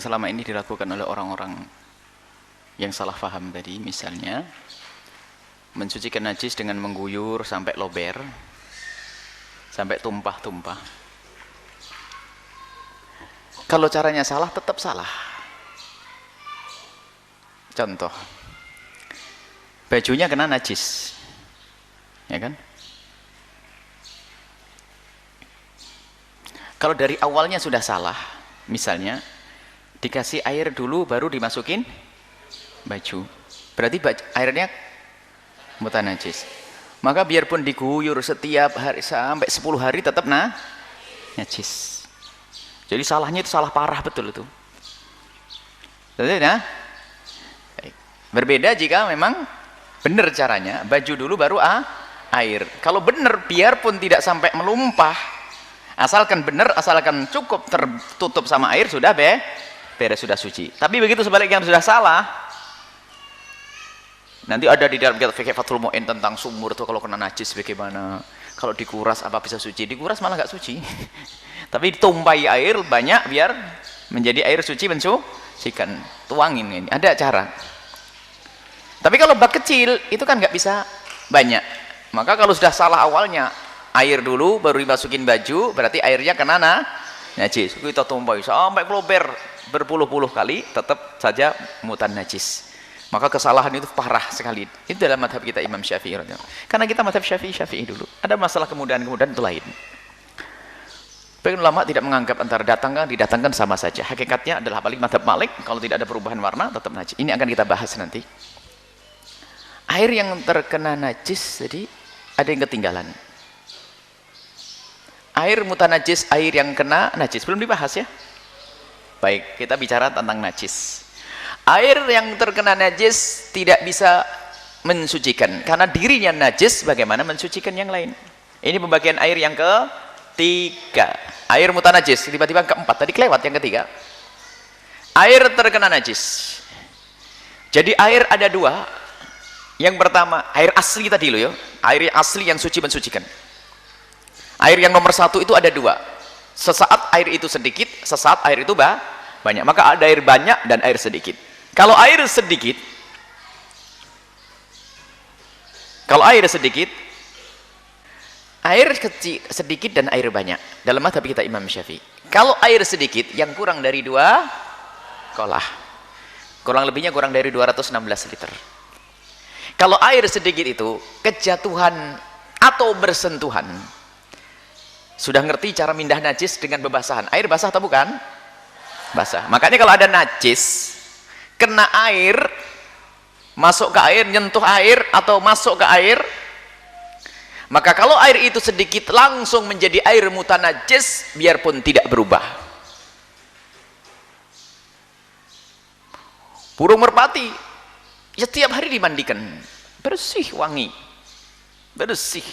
yang selama ini dilakukan oleh orang-orang yang salah faham tadi, misalnya mensucikan najis dengan mengguyur sampai lober, sampai tumpah-tumpah. Kalau caranya salah, tetap salah. Contoh, bajunya kena najis, ya kan? Kalau dari awalnya sudah salah, misalnya dikasih air dulu baru dimasukin baju, berarti airnya mutan najis. Maka biarpun diguyur setiap hari sampai 10 hari tetap najis. Jadi salahnya itu salah parah betul itu. Nah, berbeda jika memang benar caranya, baju dulu baru air. Kalau benar biarpun tidak sampai melumpah, asalkan benar, asalkan cukup tertutup sama air, sudah beres, sudah suci. Tapi begitu sebaliknya sudah salah, nanti ada di dalam kitab fikih Fathul Mu'in tentang sumur tuh, kalau kena najis bagaimana, kalau dikuras apa bisa suci? Dikuras malah nggak suci. Tapi ditumpahi air banyak biar menjadi air suci, mensucikan. Tuangin ini, ada cara. Tapi kalau bak kecil itu kan nggak bisa banyak. Maka kalau sudah salah awalnya, air dulu baru dimasukin baju, berarti airnya kena najis. Kita tumpahi sampai klober berpuluh-puluh kali, tetap saja mutan najis. Maka kesalahan itu parah sekali. Itu dalam madhab kita Imam Syafi'i. Karena kita madhab Syafi'i dulu. Ada masalah kemudahan-kemudahan itu lain. Pengen ulama tidak menganggap antara didatangkan sama saja. Hakikatnya adalah paling madhab Malik, kalau tidak ada perubahan warna tetap najis. Ini akan kita bahas nanti. Air yang terkena najis, jadi ada yang ketinggalan. Air mutanajis, air yang kena najis, belum dibahas ya. Baik, kita bicara tentang najis. Air yang terkena najis tidak bisa mensucikan, karena dirinya najis, bagaimana mensucikan yang lain. Ini pembagian air yang ketiga. Air mutanajis, tiba-tiba keempat, tadi kelewat yang ketiga. Air terkena najis. Jadi air ada dua. Yang pertama, air asli tadi loh ya, air asli yang suci mensucikan. Air yang nomor satu itu ada dua. Sesaat air itu sedikit, sesaat air itu banyak. Maka ada air banyak dan air sedikit. Kalau air sedikit, air kecil, sedikit dan air banyak. Dalam madhab kita Imam Syafi'i. Kalau air sedikit, yang kurang dari 2 kolah. Kurang lebihnya kurang dari 216 liter. Kalau air sedikit itu, kejatuhan atau bersentuhan. Sudah ngerti cara mindah najis dengan bebasahan. Air basah atau bukan? Basah. Makanya kalau ada najis, kena air, masuk ke air, nyentuh air, atau masuk ke air, maka kalau air itu sedikit langsung menjadi air mutanajis, biarpun tidak berubah. Burung merpati, setiap hari dimandikan, bersih, wangi, bersih.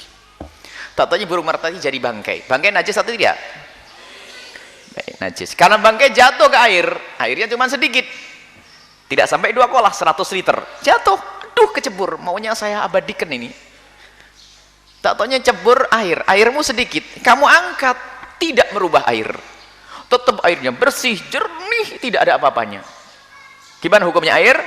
Tatanya burung merpati jadi bangkai. Bangkai najis atau tidak? Najis. Karena bangkai jatuh ke air, airnya cuma sedikit, tidak sampai 2 kolah, 100 liter. Jatuh, aduh kecebur, maunya saya abadikan ini. Tatanya cebur air, airmu sedikit, kamu angkat, tidak merubah air. Tetap airnya bersih, jernih, tidak ada apa-apanya. Gimana hukumnya air?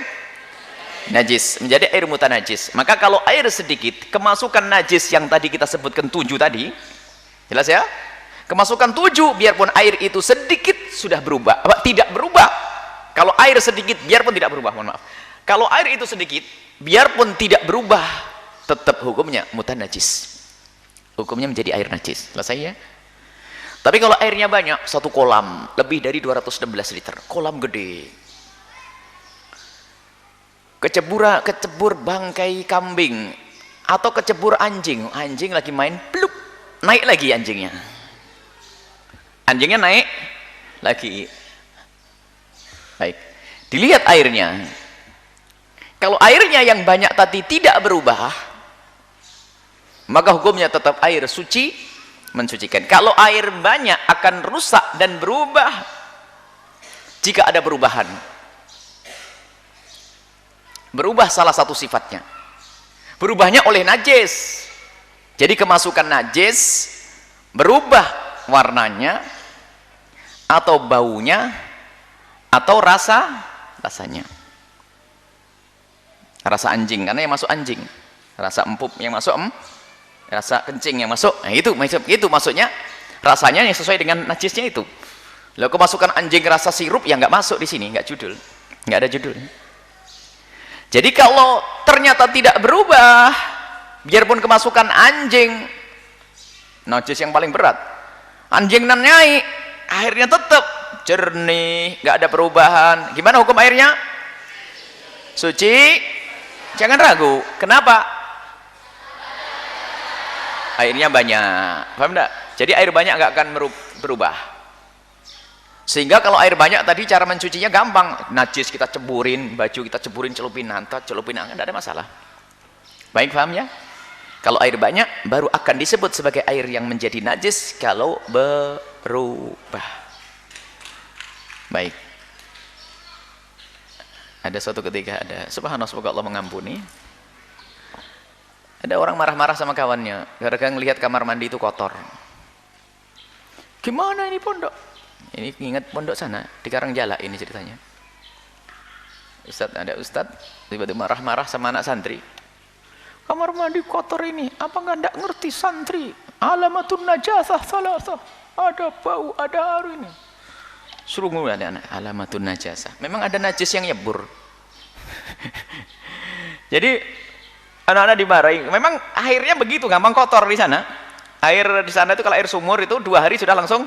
Najis, menjadi air mutanajis. Maka kalau air sedikit, kemasukan najis yang tadi kita sebutkan 7 tadi, jelas ya? Kemasukan 7, biarpun air itu sedikit sudah berubah, tidak berubah. Kalau air sedikit, biarpun tidak berubah, mohon maaf. Kalau air itu sedikit, biarpun tidak berubah, tetap hukumnya mutanajis. Hukumnya menjadi air najis. Selesai ya? Tapi kalau airnya banyak, satu kolam, lebih dari 216 liter, kolam gede. Kecebur bangkai kambing atau kecebur anjing lagi main, pluk, naik lagi anjingnya naik lagi. Baik, dilihat airnya. Kalau airnya yang banyak tadi tidak berubah, maka hukumnya tetap air suci mensucikan. Kalau air banyak akan rusak dan berubah jika ada perubahan. Berubah salah satu sifatnya, berubahnya oleh najis. Jadi kemasukan najis berubah warnanya atau baunya atau rasanya, rasa anjing, karena yang masuk anjing, rasa empuk yang masuk rasa kencing yang masuk, nah itu maksudnya rasanya yang sesuai dengan najisnya itu. Lalu kemasukan anjing rasa sirup yang nggak masuk di sini, nggak ada judul. Jadi kalau ternyata tidak berubah, biarpun kemasukan anjing, najis yang paling berat, anjing nan nyai, airnya tetap jernih, nggak ada perubahan. Gimana hukum airnya? Suci, jangan ragu. Kenapa? Airnya banyak, paham enggak? Jadi air banyak nggak akan berubah. Sehingga kalau air banyak tadi cara mencucinya gampang, najis kita ceburin, baju kita ceburin, celupin hantat, celupin angin, tidak ada masalah. Baik, paham ya? Kalau air banyak baru akan disebut sebagai air yang menjadi najis kalau berubah. Baik. Ada suatu ketika subhanallah, semoga Allah mengampuni. Ada orang marah-marah sama kawannya gara-gara ngelihat kamar mandi itu kotor. Gimana ini pondok? Ini ingat pondok sana di Karangjala ini ceritanya. Ada ustadz tiba-tiba marah-marah sama anak santri. Kamar mandi kotor ini, apa nggak ngerti santri? Alamatun najasah salasah. Ada bau, ada air ini. Suruh ngomong anak, alamatun najasah. Memang ada najis yang nyebur. Jadi anak-anak dimarahi. Memang airnya begitu, gampang kotor di sana. Air di sana itu kalau air sumur itu 2 hari sudah langsung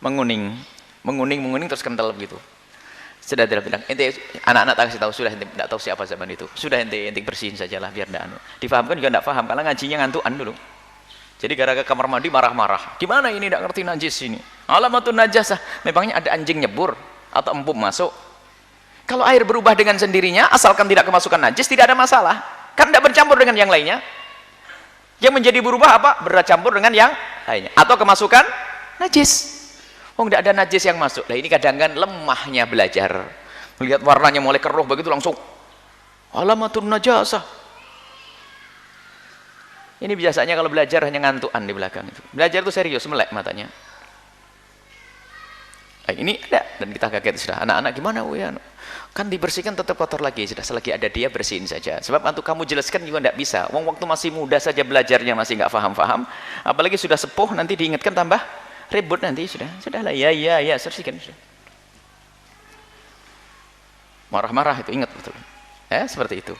menguning terus kental begitu. Sudah dia bilang, ente anak-anak kasih tahu, sudah ente tidak tahu siapa zaman itu. Sudah ente bersihin sajalah biar tidak anu. Difahamkan juga tidak paham karena ngajinya ngantuan dulu. Jadi gara-gara kamar mandi marah-marah. Gimana ini tidak ngerti najis ini? Alamatun najasah. Memangnya ada anjing nyebur atau empuk masuk? Kalau air berubah dengan sendirinya asalkan tidak kemasukan najis tidak ada masalah. Kan tidak bercampur dengan yang lainnya. Yang menjadi berubah apa? Bercampur dengan yang lainnya atau kemasukan najis. Oh, tidak ada najis yang masuk. Nah ini kadang-kadang lemahnya belajar. Melihat warnanya mulai keruh begitu langsung alamatun najasah. Ini biasanya kalau belajar hanya ngantuan di belakang itu. Belajar itu serius, melek matanya. Nah, ini ada dan kita kaget sudah. Anak-anak gimana ya? Kan dibersihkan tetap kotor lagi. Sudah selagi ada dia bersihin saja. Sebab untuk kamu jelaskan juga tidak bisa. Waktu masih muda saja belajarnya masih nggak paham-paham. Apalagi sudah sepuh nanti diingatkan tambah ribut nanti sudahlah ya bersihkan sudah. Marah-marah itu ingat betul. Seperti itu.